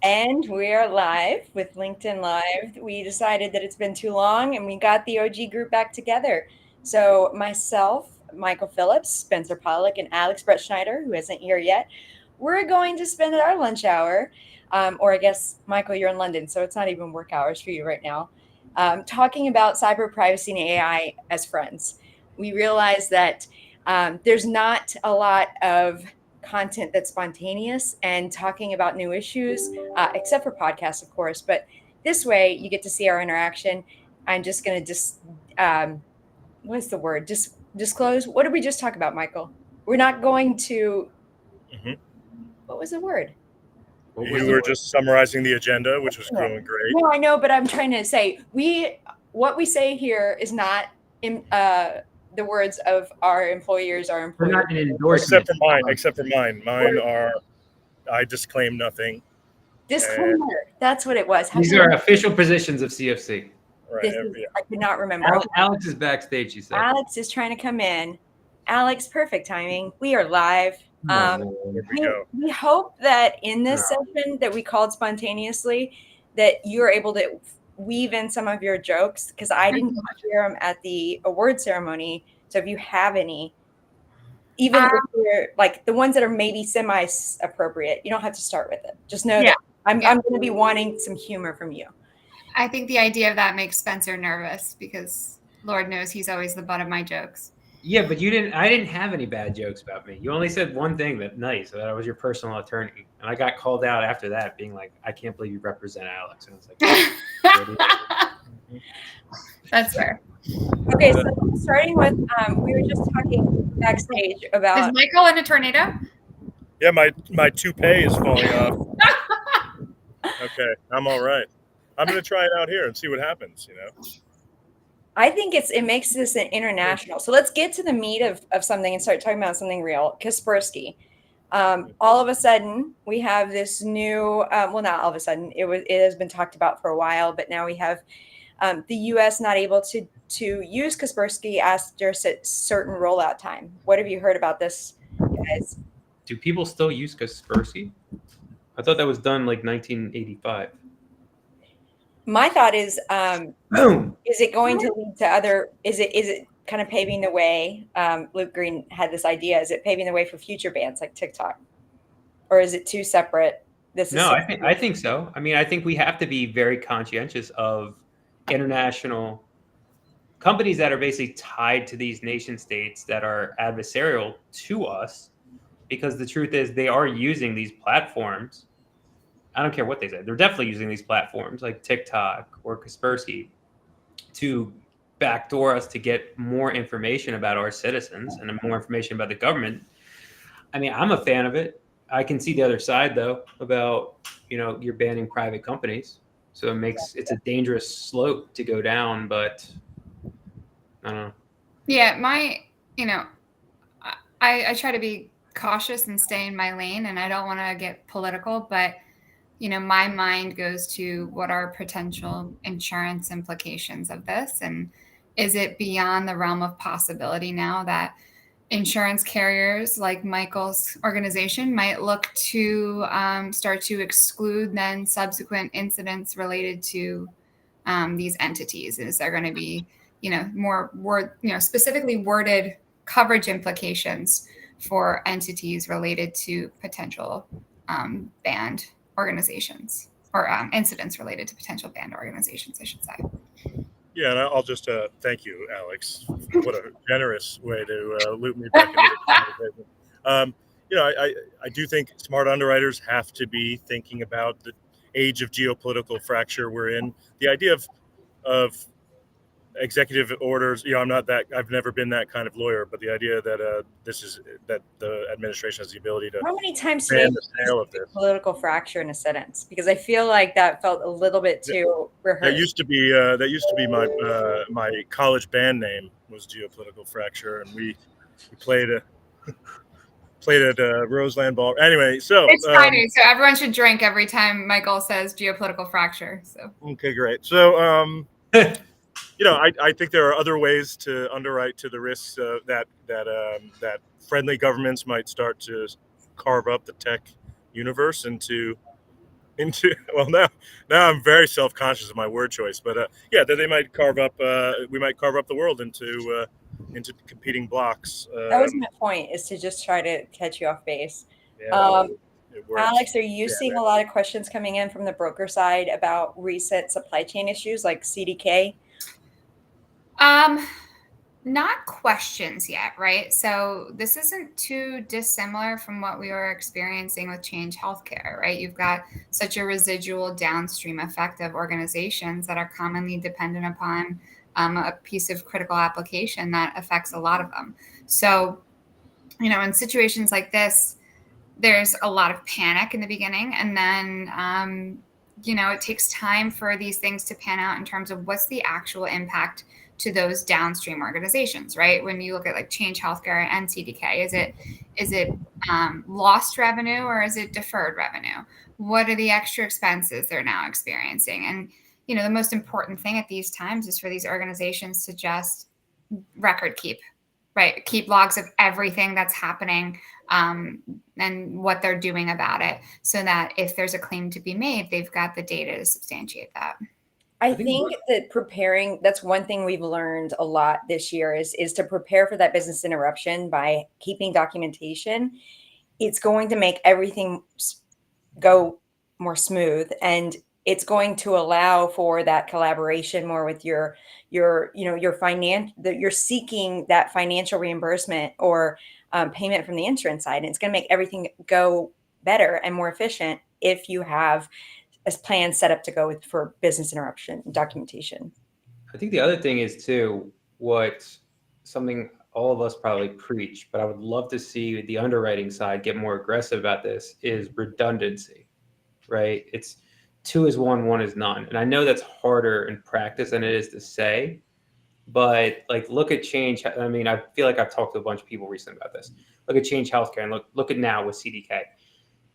And we are live with LinkedIn Live. We decided that it's been too long and we got the OG group back together. So, myself, Michael Phillips, Spencer Pollock, and Alex Brett Schneider, who isn't here yet, we're going to spend our lunch hour, or I guess, Michael, you're in London, so it's not even work hours for you right now, talking about cyber privacy and AI as friends. We realize that there's not a lot of content that's spontaneous and talking about new issues, except for podcasts, of course. But this way, you get to see our interaction. I'm just going to what's the word? Just disclose. What did we just talk about, Michael? We're not going to. Mhm. What was the word? You were just summarizing the agenda, which was going great. No, I know, but I'm trying to say what we say here is not in the words of our employers, our We're employers. not an endorsement. Except for mine. Mine are, I disclaim nothing. Disclaimer. That's what it was. These are official positions of CFC. Right. I could not remember. Alex is backstage, she said. Alex is trying to come in. Alex, perfect timing. We are live. We hope that in this session that we called spontaneously, that you're able to weave in some of your jokes, because I didn't hear them at the award ceremony. So if you have any, even if you're like the ones that are maybe semi-appropriate, you don't have to start with it. Just know that I'm going to be wanting some humor from you. I think the idea of that makes Spencer nervous because Lord knows he's always the butt of my jokes. Yeah, but I didn't have any bad jokes about me. You only said one thing that I was your personal attorney. And I got called out after that being like, I can't believe you represent Alex. And I was like, That's fair. Okay, so starting with, we were just talking backstage about. Is Michael in a tornado? Yeah, my toupee is falling off. Okay, I'm all right. I'm going to try it out here and see what happens, I think it makes this an international. So let's get to the meat of something and start talking about something real. Kaspersky. All of a sudden, we have this new. Well, not all of a sudden. It has been talked about for a while, but now we have the U.S. not able to use Kaspersky after a certain rollout time. What have you heard about this, guys? Do people still use Kaspersky? I thought that was done like 1985. My thought is it going to lead to other? Is it kind of paving the way? Luke Green had this idea. Is it paving the way for future bans like TikTok, or is it two separate? I think so. I mean, I think we have to be very conscientious of international companies that are basically tied to these nation states that are adversarial to us, because the truth is they are using these platforms. I don't care what they say. They're definitely using these platforms like TikTok or Kaspersky to backdoor us to get more information about our citizens and more information about the government. I mean, I'm a fan of it. I can see the other side though about, you're banning private companies. So it's a dangerous slope to go down, but I don't know. Yeah, I try to be cautious and stay in my lane, and I don't want to get political, but my mind goes to what are potential insurance implications of this, and is it beyond the realm of possibility now that insurance carriers like Michael's organization might look to start to exclude then subsequent incidents related to these entities? Is there going to be more specifically worded coverage implications for entities related to potential banned organizations or incidents related to potential banned organizations, I should say. Yeah, and I'll just thank you, Alex. What a generous way to loop me back into the conversation. I do think smart underwriters have to be thinking about the age of geopolitical fracture we're in. The idea of executive orders, I've never been that kind of lawyer, but the idea that that the administration has the ability to. How many times ban the sale of this political fracture in a sentence? Because I feel like that felt a little bit too rehearsed. That used to be my college band name was Geopolitical Fracture, and we played at Roseland Ball. Anyway, so it's Friday, so everyone should drink every time Michael says geopolitical fracture. So okay, great. So I think there are other ways to underwrite to the risks that friendly governments might start to carve up the tech universe into into well now I'm very self-conscious of my word choice, but yeah, that they might carve up we might carve up the world into competing blocks. That was my point, is to just try to catch you off base. Yeah, well, it works. Alex, are you Yeah, seeing a lot of questions coming in from the broker side about recent supply chain issues like CDK? Not questions yet, right? So this isn't too dissimilar from what we were experiencing with Change Healthcare, right? You've got such a residual downstream effect of organizations that are commonly dependent upon a piece of critical application that affects a lot of them. So, in situations like this, there's a lot of panic in the beginning, and then it takes time for these things to pan out in terms of what's the actual impact to those downstream organizations, right? When you look at like Change Healthcare and CDK, is it lost revenue or is it deferred revenue? What are the extra expenses they're now experiencing? And the most important thing at these times is for these organizations to just record keep, right? Keep logs of everything that's happening and what they're doing about it, so that if there's a claim to be made, they've got the data to substantiate that. I think that preparing, that's one thing we've learned a lot this year is to prepare for that business interruption by keeping documentation. It's going to make everything go more smooth, and it's going to allow for that collaboration more with your you're seeking that financial reimbursement or payment from the insurance side, and it's going to make everything go better and more efficient if you have a plan set up to go with for business interruption documentation. I think the other thing is too, what something all of us probably preach, but I would love to see the underwriting side get more aggressive about this, is redundancy, right? It's 2 is 1, 1 is none. And I know that's harder in practice than it is to say, but like look at Change. I mean, I feel like I've talked to a bunch of people recently about this. Look at Change Healthcare and look at now with CDK.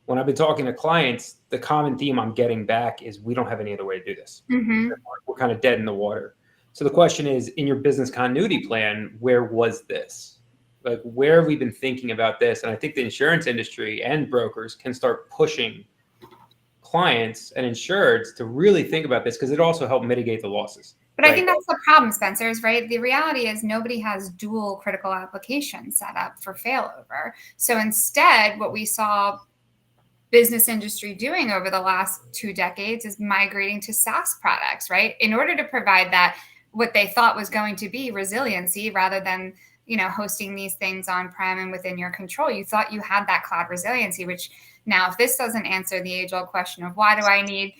When I've been talking to clients, the common theme I'm getting back is we don't have any other way to do this. Mm-hmm. We're kind of dead in the water. So the question is, in your business continuity plan, where was this? Like, where have we been thinking about this? And I think the insurance industry and brokers can start pushing clients and insureds to really think about this, because it also helped mitigate the losses. But right? I think that's the problem, Spencer, is right. The reality is nobody has dual critical applications set up for failover. So instead, what we saw business industry doing over the last 2 decades is migrating to SaaS products, right? In order to provide that, what they thought was going to be resiliency, rather than, hosting these things on-prem and within your control. You thought you had that cloud resiliency, which now, if this doesn't answer the age-old question of why do I need,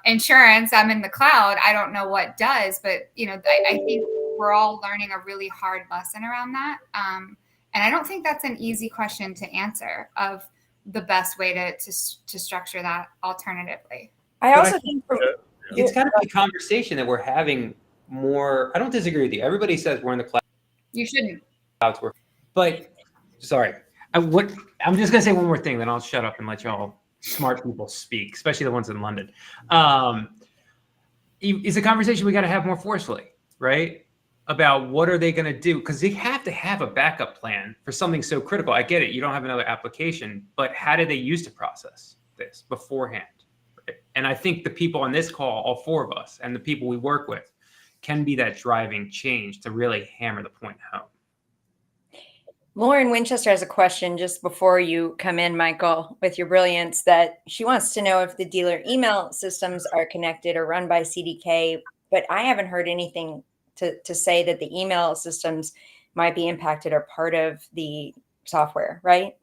insurance, I'm in the cloud, I don't know what does. But, I think we're all learning a really hard lesson around that. And I don't think that's an easy question to answer of the best way to structure that alternatively. I also think it's kind of a conversation that we're having more. I don't disagree with you. Everybody says we're in the cloud. You shouldn't. But sorry, I'm just gonna say one more thing, then I'll shut up and let y'all smart people speak, especially the ones in London. It's a conversation we got to have more forcefully, right? About what are they going to do? Because they have to have a backup plan for something so critical. I get it. You don't have another application, but how did they use to process this beforehand? Right? And I think the people on this call, all 4 of us, and the people we work with, can be that driving change to really hammer the point home. Lauren Winchester has a question just before you come in, Michael, with your brilliance, that she wants to know if the dealer email systems are connected or run by CDK, but I haven't heard anything to say that the email systems might be impacted or part of the software, right?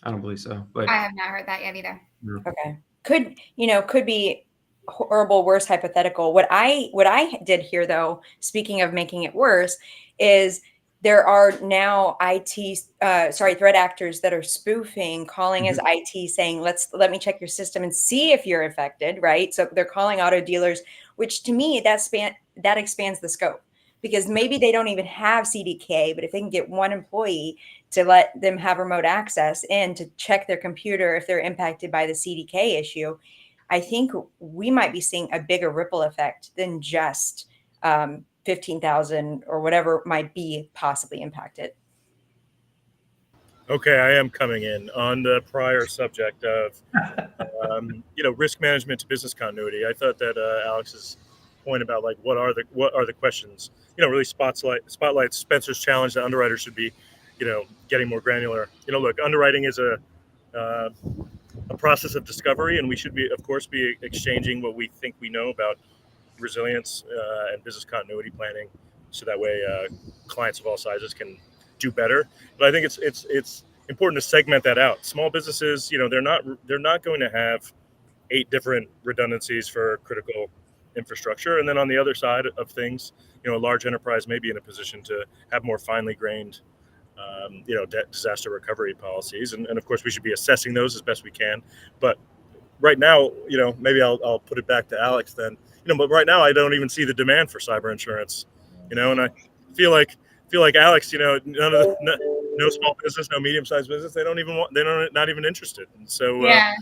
I don't believe so, but I have not heard that yet either. Okay. Could be horrible, worse hypothetical. What I did hear, though, speaking of making it worse, is there are now threat actors that are spoofing, calling as IT, saying, let me check your system and see if you're affected, right? So they're calling auto dealers, which to me, that expands the scope, because maybe they don't even have CDK, but if they can get one employee to let them have remote access in to check their computer if they're impacted by the CDK issue, I think we might be seeing a bigger ripple effect than just 15,000 or whatever might be possibly impacted. Okay, I am coming in on the prior subject of risk management to business continuity. I thought that Alex's point about like what are the questions, really spotlights Spencer's challenge that underwriters should be, getting more granular. Look, underwriting is uh, a process of discovery, and we should be, of course, be exchanging what we think we know about resilience and business continuity planning, so that way clients of all sizes can do better. But I think it's important to segment that out. Small businesses, they're not going to have 8 different redundancies for critical infrastructure, and then on the other side of things, a large enterprise may be in a position to have more finely grained disaster recovery policies, and of course we should be assessing those as best we can. But right now, maybe I'll put it back to Alex then. But right now I don't even see the demand for cyber insurance. And I feel like Alex, none of no small business, no medium sized business, they're not even interested. And so Yeah.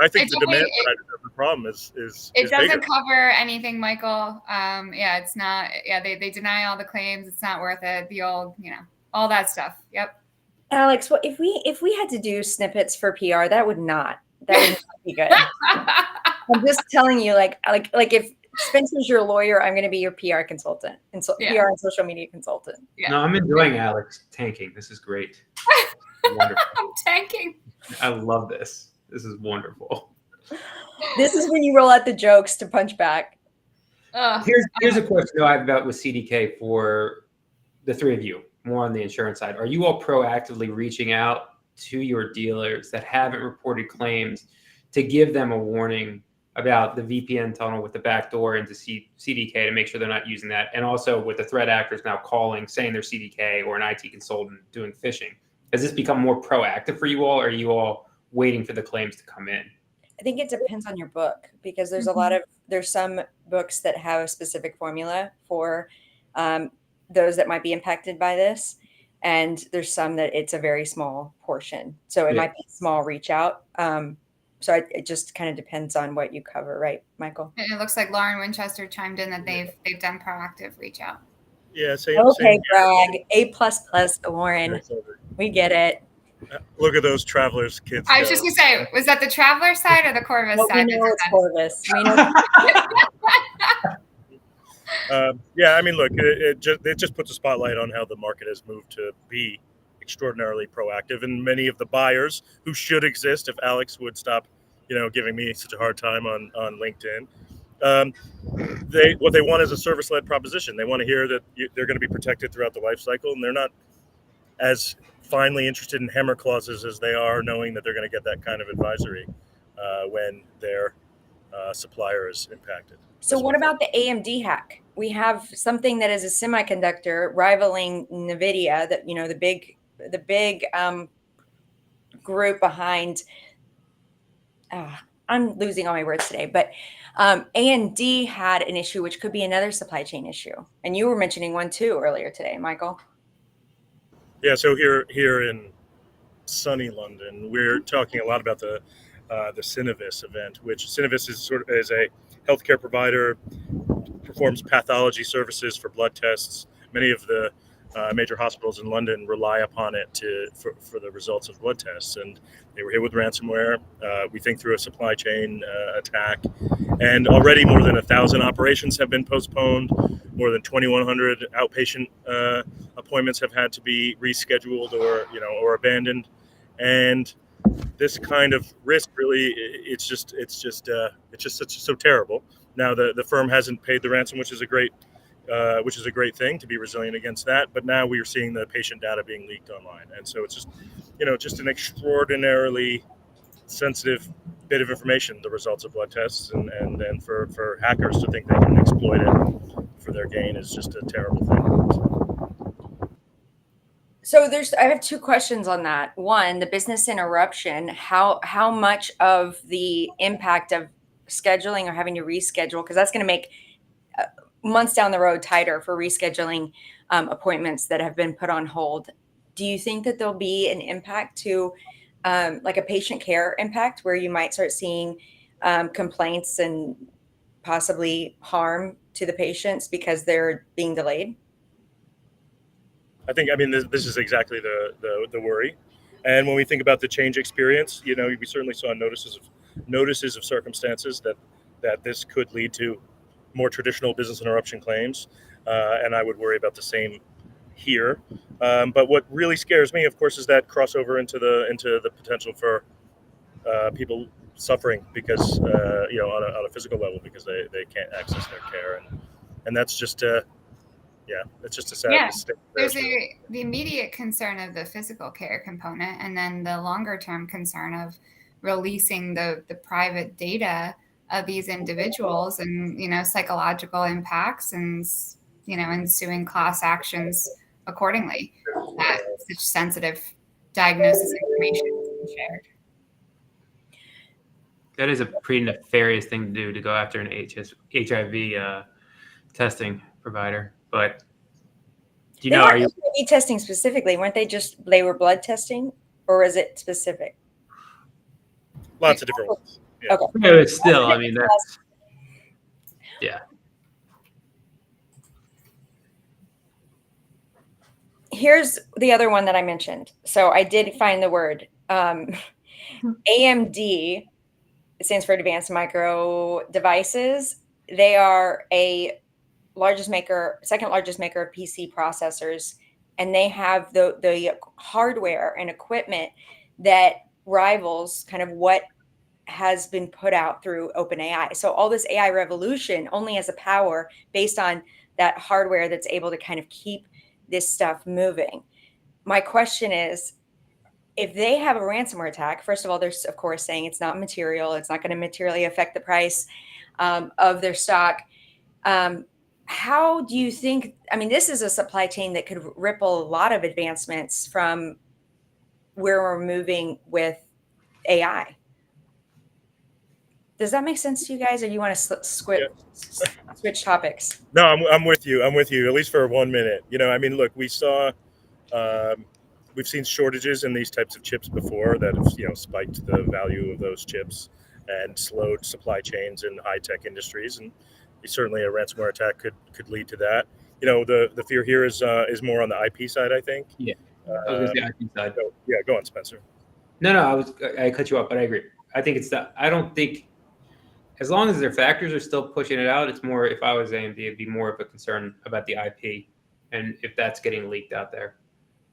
I think It the demand definitely side of the problem is it bigger. doesn't cover anything, Michael. Yeah, it's not. Yeah, they deny all the claims. It's not worth it. The old, all that stuff. Yep. Alex, what if we had to do snippets for PR, that would not be good. I'm just telling you, like if Spencer's your lawyer, I'm going to be your PR consultant and so Yeah. PR and social media consultant. Yeah. No, I'm enjoying Alex tanking. This is great. Wonderful. I'm tanking. I love this. This is wonderful. This is when you roll out the jokes to punch back. Here's a question though I have about with CDK for the three of you, more on the insurance side. Are you all proactively reaching out to your dealers that haven't reported claims to give them a warning about the VPN tunnel with the backdoor into CDK to make sure they're not using that? And also with the threat actors now calling, saying they're CDK or an IT consultant doing phishing. Has this become more proactive for you all, or are you all waiting for the claims to come in? I think it depends on your book, because there's some books that have a specific formula for those that might be impacted by this, and there's some that it's a very small portion, so it might be a small reach out. So it just kind of depends on what you cover, right, Michael? And it looks like Lauren Winchester chimed in that they've done proactive reach out. Yeah, same. Okay, Same Bragg, A++, Lauren, we get it. Look at those Travelers kids. I was just gonna say, was that the Traveler side or the Corvus Well, side? we know it's Corvus. We know. Yeah, I mean, look, it just puts a spotlight on how the market has moved to be extraordinarily proactive, and many of the buyers who should exist, if Alex would stop, giving me such a hard time on LinkedIn. What they want is a service-led proposition. They want to hear that they're going to be protected throughout the life cycle, and they're not as finely interested in hammer clauses as they are knowing that they're going to get that kind of advisory when their supplier is impacted. So what about the AMD hack? We have something that is a semiconductor rivaling NVIDIA, that the big group behind. I'm losing all my words today, but AMD had an issue, which could be another supply chain issue, and you were mentioning one too earlier today, Michael. Yeah, so here in sunny London, we're talking a lot about the Synovis event, which Synovis is a healthcare provider, performs pathology services for blood tests. Many of the major hospitals in London rely upon it for the results of blood tests, and they were hit with ransomware. We think through a supply chain attack, and already more than 1,000 operations have been postponed. More than 2,100 outpatient appointments have had to be rescheduled or abandoned, and this kind of risk really, it's just so terrible. Now the firm hasn't paid the ransom, which is a great thing to be resilient against that. But now we are seeing the patient data being leaked online, and so it's just an extraordinarily sensitive bit of information, the results of blood tests, and then for hackers to think they can exploit it for their gain is just a terrible thing. So I have two questions on that. One, the business interruption, how much of the impact of scheduling or having to reschedule, because that's going to make months down the road tighter for rescheduling appointments that have been put on hold. Do you think that there'll be an impact to like a patient care impact, where you might start seeing complaints and possibly harm to the patients because they're being delayed? I mean, this is exactly the worry. And when we think about the change experience, we certainly saw notices of circumstances that this could lead to more traditional business interruption claims, and I would worry about the same here. But what really scares me, of course, is that crossover into the potential for people suffering because on a physical level because they can't access their care, and that's just it's just a sad Yeah, mistake. there's the immediate concern of the physical care component, and then the longer term concern of releasing the private data of these individuals and psychological impacts and ensuing class actions accordingly. That such sensitive diagnosis information is shared. That is a pretty nefarious thing to do, to go after an HIV testing provider. But They weren't HIV testing specifically, weren't they? They were blood testing, or was it specific? Lots of different ones. Yeah. Okay. But still, I mean, that's yeah. Here's the other one that I mentioned. So I did find the word. AMD, it stands for Advanced Micro Devices. They are second largest maker of PC processors, and they have the hardware and equipment that rivals kind of what has been put out through OpenAI. So all this AI revolution only has a power based on that hardware that's able to kind of keep this stuff moving. My question is, if they have a ransomware attack, first of all, they're of course saying it's not material. It's not going to materially affect the price of their stock. How do you think, I mean, this is a supply chain that could ripple a lot of advancements from where we're moving with AI. Does that make sense to you guys, or do you want to switch topics? No, I'm with you. I'm with you, at least for 1 minute. I mean, look, we've seen shortages in these types of chips before that have, spiked the value of those chips and slowed supply chains in high-tech industries. And certainly a ransomware attack could lead to that. The fear here is more on the IP side, I think. Yeah, I was going to say IP side. So, yeah, go on, Spencer. No, I cut you off, but I agree. I think I don't think, as long as their factors are still pushing it out, it's more, if I was AMD, it'd be more of a concern about the IP and if that's getting leaked out there.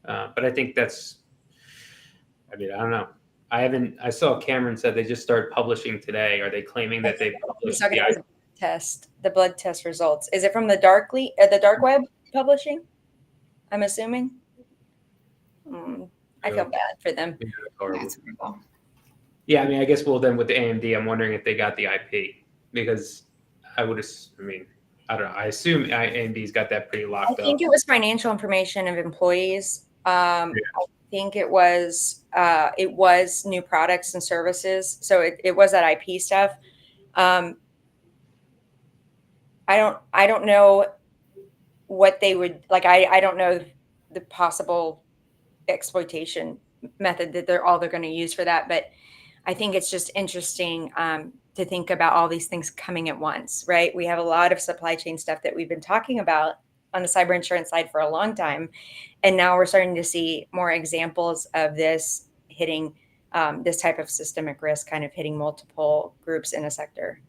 But I think I don't know. I saw Cameron said they just started publishing today. Are they claiming that they published the blood test results? Is it from the dark web publishing? I'm assuming. I feel bad for them. Yeah, I mean, I guess, well, then with the AMD, I'm wondering if they got the IP, because I don't know. I assume AMD's got that pretty locked up. I think it was financial information of employees. I think it was new products and services. So it was that IP stuff. I don't know what they would like. I don't know the possible exploitation method that they're going to use for that, but I think it's just interesting to think about all these things coming at once, right? We have a lot of supply chain stuff that we've been talking about on the cyber insurance side for a long time, and now we're starting to see more examples of this hitting this type of systemic risk, kind of hitting multiple groups in a sector.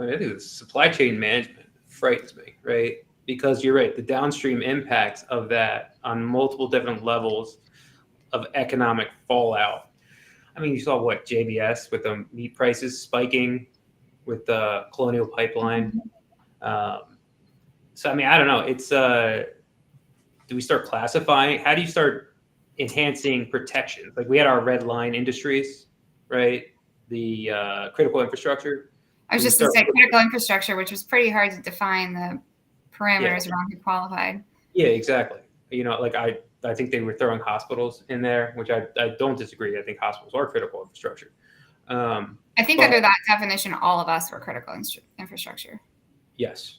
I think the supply chain management frightens me, right? Because you're right, the downstream impacts of that on multiple different levels of economic fallout. I mean, you saw JBS with the meat prices spiking with the Colonial Pipeline. So, I mean, I don't know. It's do we start classifying? How do you start enhancing protections? Like, we had our red line industries, right? The critical infrastructure. I was just going to say critical infrastructure, which was pretty hard to define the parameters around who qualified. Yeah, exactly. I think they were throwing hospitals in there, which I don't disagree. I think hospitals are critical infrastructure. I think under that definition, all of us were critical infrastructure. Yes.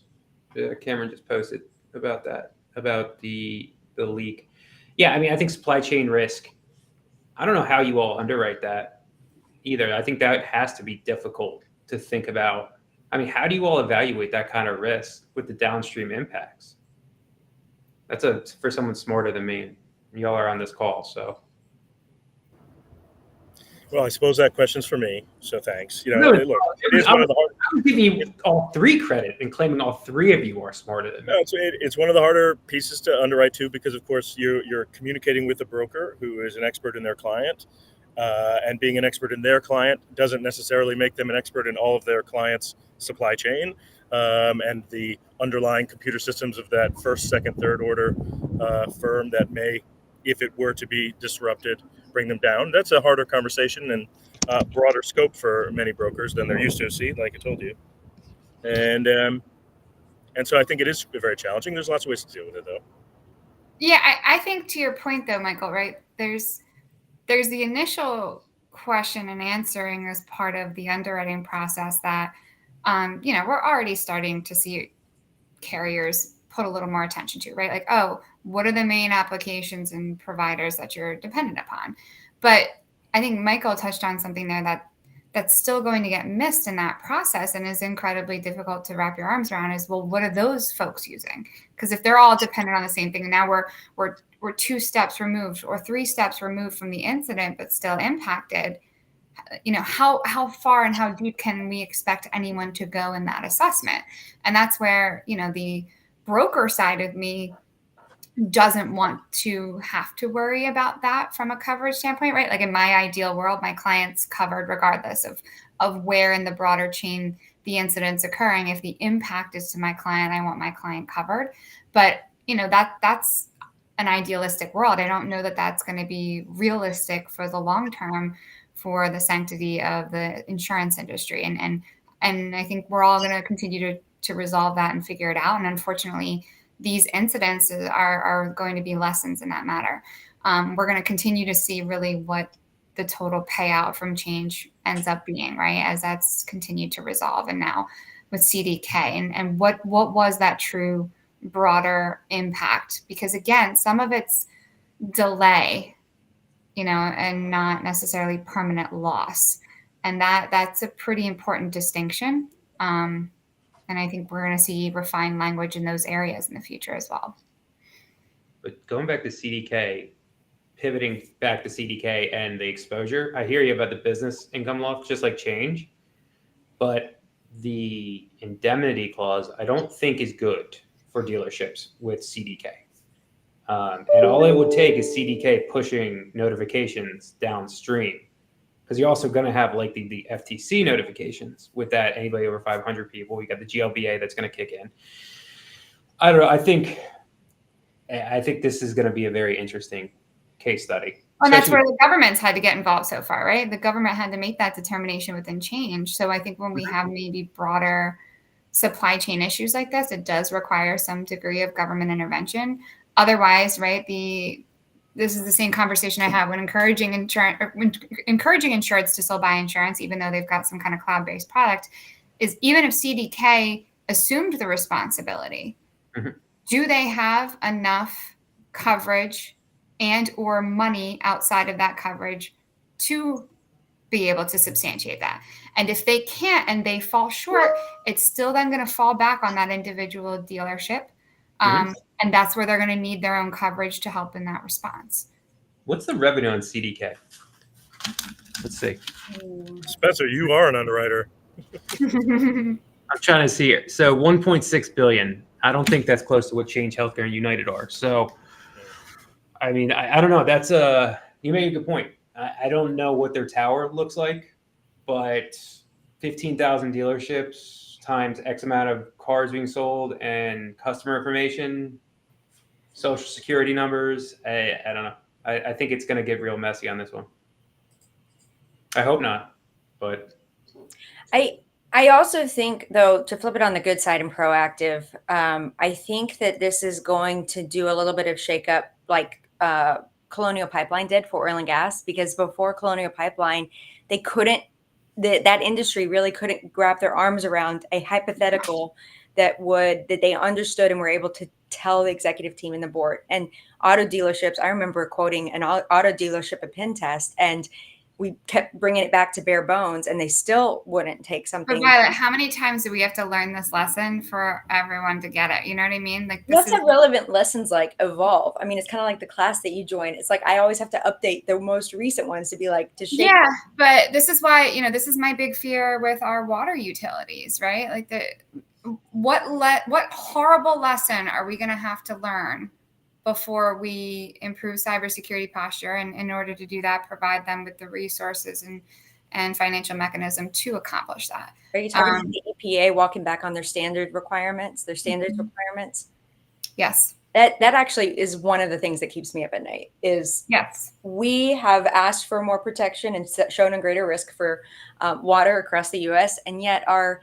Cameron just posted about that, about the leak. Yeah, I mean, I think supply chain risk, I don't know how you all underwrite that either. I think that has to be difficult to think about. I mean, how do you all evaluate that kind of risk with the downstream impacts? That's for someone smarter than me. And y'all are on this call, so. Well, I suppose that question's for me, so thanks. No, Look, it is one of the hard. I'm giving you all three credit and claiming all three of you are smarter than me. No, it's one of the harder pieces to underwrite too, because of course you're communicating with a broker who is an expert in their client, and being an expert in their client doesn't necessarily make them an expert in all of their clients' supply chain, and the underlying computer systems of that first, second, third order firm that may, if it were to be disrupted, bring them down. That's a harder conversation and broader scope for many brokers than they're used to. See, like I told you, and so I think it is very challenging. There's lots of ways to deal with it, though. Yeah, I think to your point, though, Michael, right? There's the initial question and answering as part of the underwriting process that, we're already starting to see carriers put a little more attention to, right? Like, oh, what are the main applications and providers that you're dependent upon? But I think Michael touched on something there that's still going to get missed in that process and is incredibly difficult to wrap your arms around is, well, what are those folks using? Because if they're all dependent on the same thing, and now we're 2 steps removed or 3 steps removed from the incident, but still impacted, how far and how deep can we expect anyone to go in that assessment? And that's where, the broker side of me doesn't want to have to worry about that from a coverage standpoint, right? Like in my ideal world, my client's covered regardless of where in the broader chain the incident's occurring. If the impact is to my client, I want my client covered. But, that's an idealistic world. I don't know that that's going to be realistic for the long term for the sanctity of the insurance industry. And I think we're all going to continue to resolve that and figure it out. And unfortunately, these incidents are going to be lessons in that matter. We're going to continue to see really what the total payout from change ends up being, right? As that's continued to resolve. And now with CDK and what was that true broader impact? Because again, some of it's delay, and not necessarily permanent loss. And that's a pretty important distinction. And I think we're going to see refined language in those areas in the future as well. But going back to CDK, pivoting back to CDK and the exposure, I hear you about the business income loss, just like change. But the indemnity clause, I don't think is good for dealerships with CDK. And all it would take is CDK pushing notifications downstream, because you're also going to have like the FTC notifications with that. Anybody over 500 people, you got the GLBA that's going to kick in. I don't know. I think this is going to be a very interesting case study. And that's where the government's had to get involved so far, right? The government had to make that determination within change. So I think when we have maybe broader supply chain issues like this, it does require some degree of government intervention. Otherwise, right, this is the same conversation I have when encouraging insureds to still buy insurance, even though they've got some kind of cloud-based product, is even if CDK assumed the responsibility, do they have enough coverage and or money outside of that coverage to be able to substantiate that? And if they can't and they fall short, it's still then going to fall back on that individual dealership. And that's where they're going to need their own coverage to help in that response. What's the revenue on CDK? Let's see. Spencer, you are an underwriter. I'm trying to see it. So 1.6 billion. I don't think that's close to what Change Healthcare and United are. So, I mean, I don't know. That's you made a good point. I don't know what their tower looks like, but 15,000 dealerships times X amount of cars being sold and customer information, social security numbers. I don't know. I think it's going to get real messy on this one. I hope not, but I also think, though, to flip it on the good side and proactive, I think that this is going to do a little bit of shakeup, like Colonial Pipeline did for oil and gas, because before Colonial Pipeline, they couldn't. That industry really couldn't wrap their arms around a hypothetical that they understood and were able to tell the executive team and the board. And auto dealerships, I remember quoting an auto dealership a pen test, and we kept bringing it back to bare bones, and they still wouldn't take But something. Violet, how many times do we have to learn this lesson for everyone to get it? You know what I mean? Like, this That's is how relevant lessons like evolve. I mean, it's kind of like the class that you join. It's like I always have to update the most recent ones to be like to shape. Yeah, but this is why, you know, this is my big fear with our water utilities, right? Like what horrible lesson are we going to have to learn before we improve cybersecurity posture? And in order to do that, provide them with the resources and financial mechanism to accomplish that. Are you talking about the EPA walking back on their standard requirements, their standards requirements? Yes. That actually is one of the things that keeps me up at night is Yes. we have asked for more protection and shown a greater risk for water across the U.S. And yet our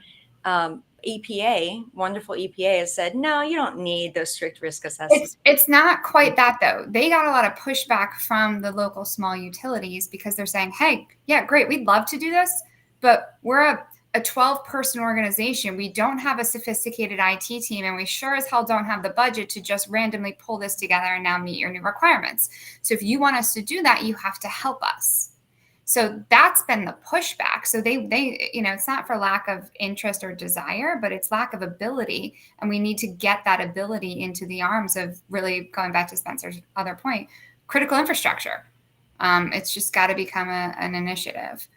EPA, wonderful EPA, has said, no, you don't need those strict risk assessments. It's not quite that, though. They got a lot of pushback from the local small utilities because they're saying, hey, yeah, great, we'd love to do this, but we're a 12-person organization. We don't have a sophisticated IT team, and we sure as hell don't have the budget to just randomly pull this together and now meet your new requirements. So if you want us to do that, you have to help us. So that's been the pushback. So they, you know, it's not for lack of interest or desire, but it's lack of ability. And we need to get that ability into the arms of, really going back to Spencer's other point, critical infrastructure. It's just got to become an initiative.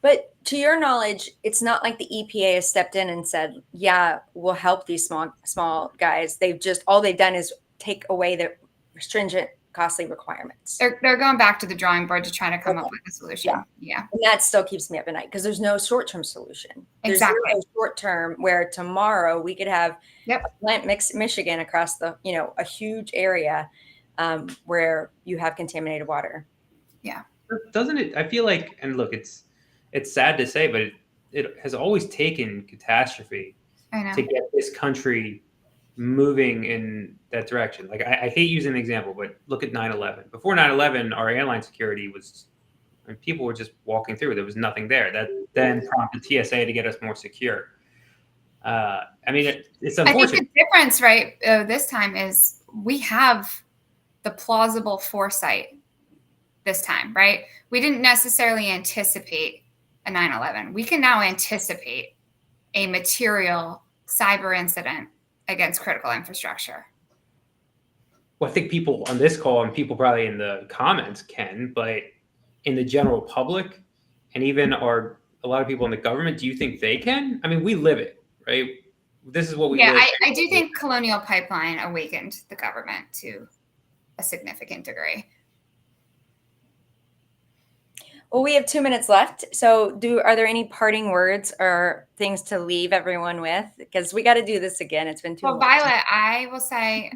But to your knowledge, it's not like the EPA has stepped in and said, yeah, we'll help these small guys. All they've done is take away the stringent, costly requirements. They're going back to the drawing board to try to come up with a solution. Yeah. And that still keeps me up at night because there's no short-term solution. Exactly. There's no short-term where tomorrow we could have Yep. Michigan across the, a huge area where you have contaminated water. Yeah. Doesn't it? I feel like, and look, it's sad to say, but it has always taken catastrophe to get this country moving in that direction. Like, I hate using an example, but look at 9/11. Before 9/11, our airline security was, I mean, people were just walking through. There was nothing there. That then prompted TSA to get us more secure. I mean, it's unfortunate. I think the difference, right, this time is we have the plausible foresight this time, right? We didn't necessarily anticipate a 9/11. We can now anticipate a material cyber incident against critical infrastructure. Well, I think people on this call and people probably in the comments can, but in the general public and even a lot of people in the government, do you think they can? I mean, we live it, right? This is what we live. I do think Colonial Pipeline awakened the government to a significant degree. Well, we have 2 minutes left. So are there any parting words or things to leave everyone with? Because we got to do this again. It's been too long. Violet, I will say,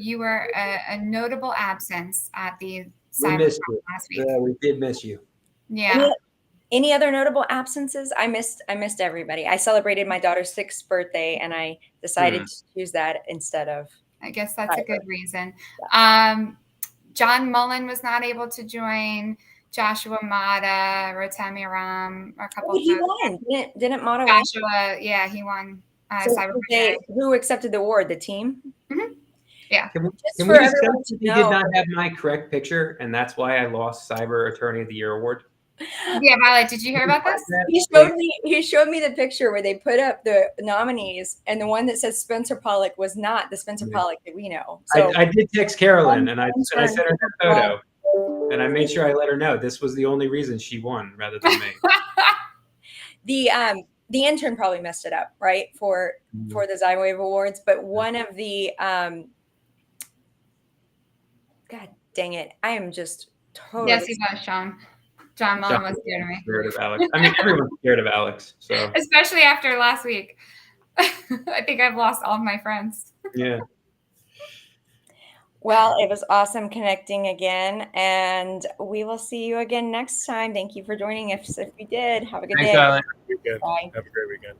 you were a notable absence at the cyber last week. Yeah, we did miss you. Yeah. Any other notable absences? I missed everybody. I celebrated my daughter's 6th birthday, and I decided to choose that instead of. I guess that's a good reason. Yeah. John Mullen was not able to join. Joshua Mata, Rotami Ram, a couple of he won. Didn't Mata win? Joshua, yeah, he won. Who accepted the award? The team? Mm-hmm. Yeah. Can we discuss if he did not have my correct picture, and that's why I lost Cyber Attorney of the Year award? Yeah, Violet, did you hear about this? He showed me the picture where they put up the nominees, and the one that says Spencer Pollock was not the Spencer Pollock that we know. So I did text Carolyn, and I sent her that photo. And I made sure I let her know this was the only reason she won rather than me. The intern probably messed it up, right, for the Zywave Awards. But one of the God dang it, I am just totally. Yes, he was, Sean. John Mullen was scared of me. Scared of Alex. I mean, everyone's scared of Alex. So especially after last week. I think I've lost all of my friends. Yeah. Well, it was awesome connecting again, and we will see you again next time. Thank you for joining us. If you did, have a good day. Have a great weekend.